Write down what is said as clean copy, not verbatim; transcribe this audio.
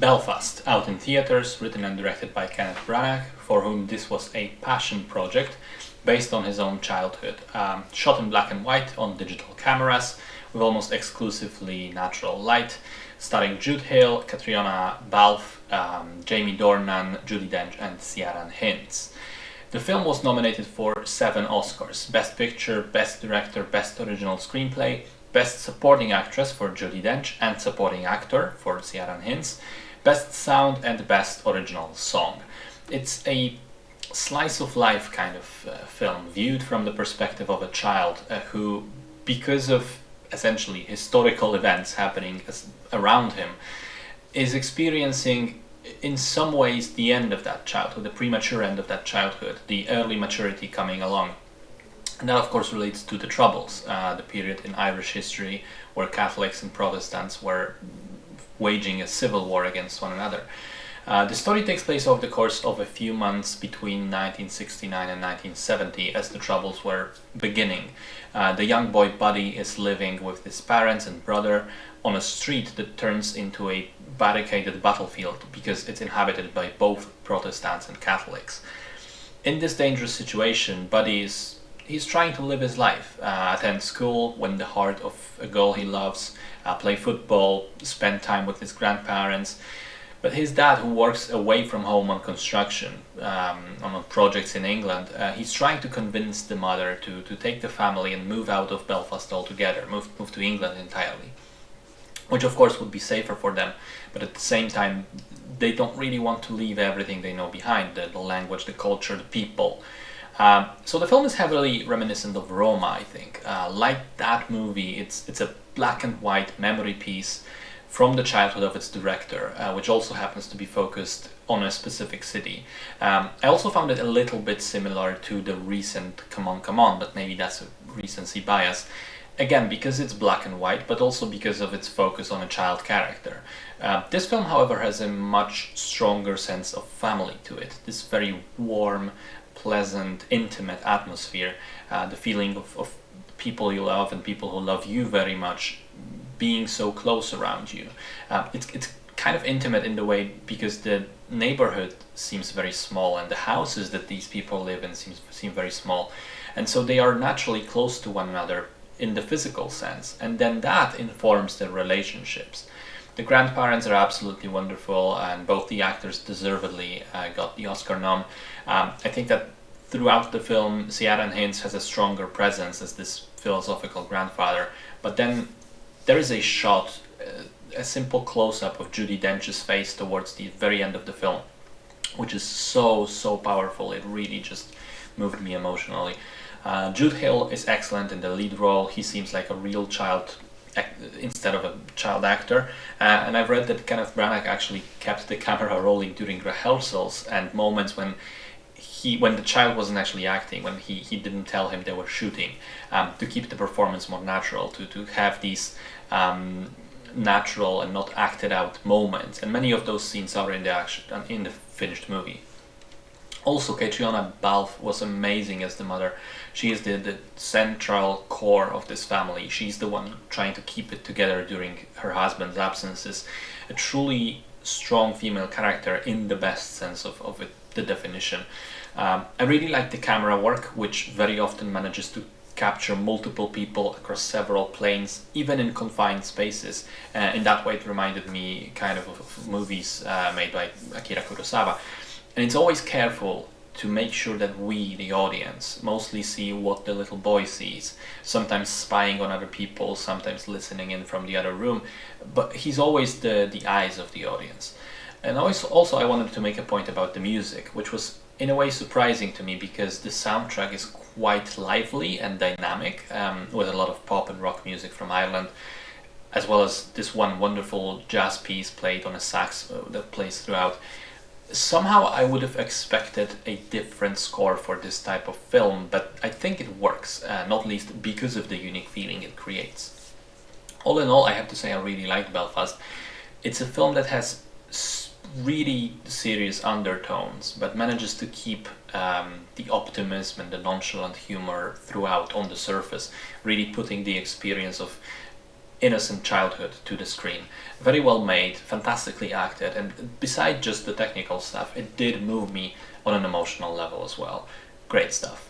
Belfast, out in theatres, written and directed by Kenneth Branagh, for whom this was a passion project based on his own childhood. Shot in black and white on digital cameras with almost exclusively natural light, starring Jude, Katriana, Balf, Jamie Dornan, Judi Dench and Ciaran Hinds. The film was nominated for 7 Oscars: Best Picture, Best Director, Best Original Screenplay, Best Supporting Actress for Judi Dench and Supporting Actor for Ciaran Hinds, Best Sound and Best Original Song. It's a slice of life kind of film, viewed from the perspective of a child who, because of essentially historical events happening around him, is experiencing in some ways the end of that childhood, the premature end of that childhood, the early maturity coming along. And that of course relates to the Troubles, the period in Irish history where Catholics and Protestants were waging a civil war against one another. The story takes place over the course of a few months between 1969 and 1970 as the Troubles were beginning. The young boy Buddy is living with his parents and brother on a street that turns into a barricaded battlefield because it's inhabited by both Protestants and Catholics. In this dangerous situation, Buddy he's trying to live his life, attend school, win the heart of a girl he loves, play football, spend time with his grandparents. But his dad, who works away from home on construction, on projects in England, he's trying to convince the mother to take the family and move out of Belfast altogether, move to England entirely. Which of course would be safer for them, but at the same time they don't really want to leave everything they know behind, the language, the culture, the people. So the film is heavily reminiscent of Roma, I think. Like that movie, it's a black and white memory piece from the childhood of its director, which also happens to be focused on a specific city. I also found it a little bit similar to the recent Come On, Come On, but maybe that's a recency bias. Again, because it's black and white, but also because of its focus on a child character. This film, however, has a much stronger sense of family to it. This very warm, pleasant, intimate atmosphere, the feeling of people you love and people who love you very much being so close around you. It's kind of intimate in the way because the neighborhood seems very small and the houses that these people live in seem very small, and so they are naturally close to one another in the physical sense, and then that informs their relationships. The grandparents are absolutely wonderful, and both the actors deservedly got the Oscar nom. I think that throughout the film, Ciaran Hinds has a stronger presence as this philosophical grandfather, but then there is a shot, a simple close-up of Judi Dench's face towards the very end of the film, which is so powerful. It really just moved me emotionally. Jude Hill is excellent in the lead role. He seems like a real child instead of a child actor, and I've read that Kenneth Branagh actually kept the camera rolling during rehearsals and moments when the child wasn't actually acting, when he didn't tell him they were shooting, to keep the performance more natural, to have these natural and not acted out moments, and many of those scenes are in the finished movie. Also, Katriana Balf was amazing as the mother. She is the central core of this family. She's the one trying to keep it together during her husband's absences. A truly strong female character in the best sense of the definition. I really like the camera work, which very often manages to capture multiple people across several planes, even in confined spaces. In that way, it reminded me kind of movies made by Akira Kurosawa. And it's always careful to make sure that we, the audience, mostly see what the little boy sees, sometimes spying on other people, sometimes listening in from the other room, but he's always the eyes of the audience. And also I wanted to make a point about the music, which was in a way surprising to me because the soundtrack is quite lively and dynamic, with a lot of pop and rock music from Ireland, as well as this one wonderful jazz piece played on a sax that plays throughout. Somehow I would have expected a different score for this type of film, but I think it works, not least because of the unique feeling it creates. All in all, I have to say I really liked Belfast. It's a film that has really serious undertones, but manages to keep the optimism and the nonchalant humor throughout on the surface, really putting the experience of innocent childhood to the screen. Very well made, fantastically acted, and beside just the technical stuff, it did move me on an emotional level as well. Great stuff.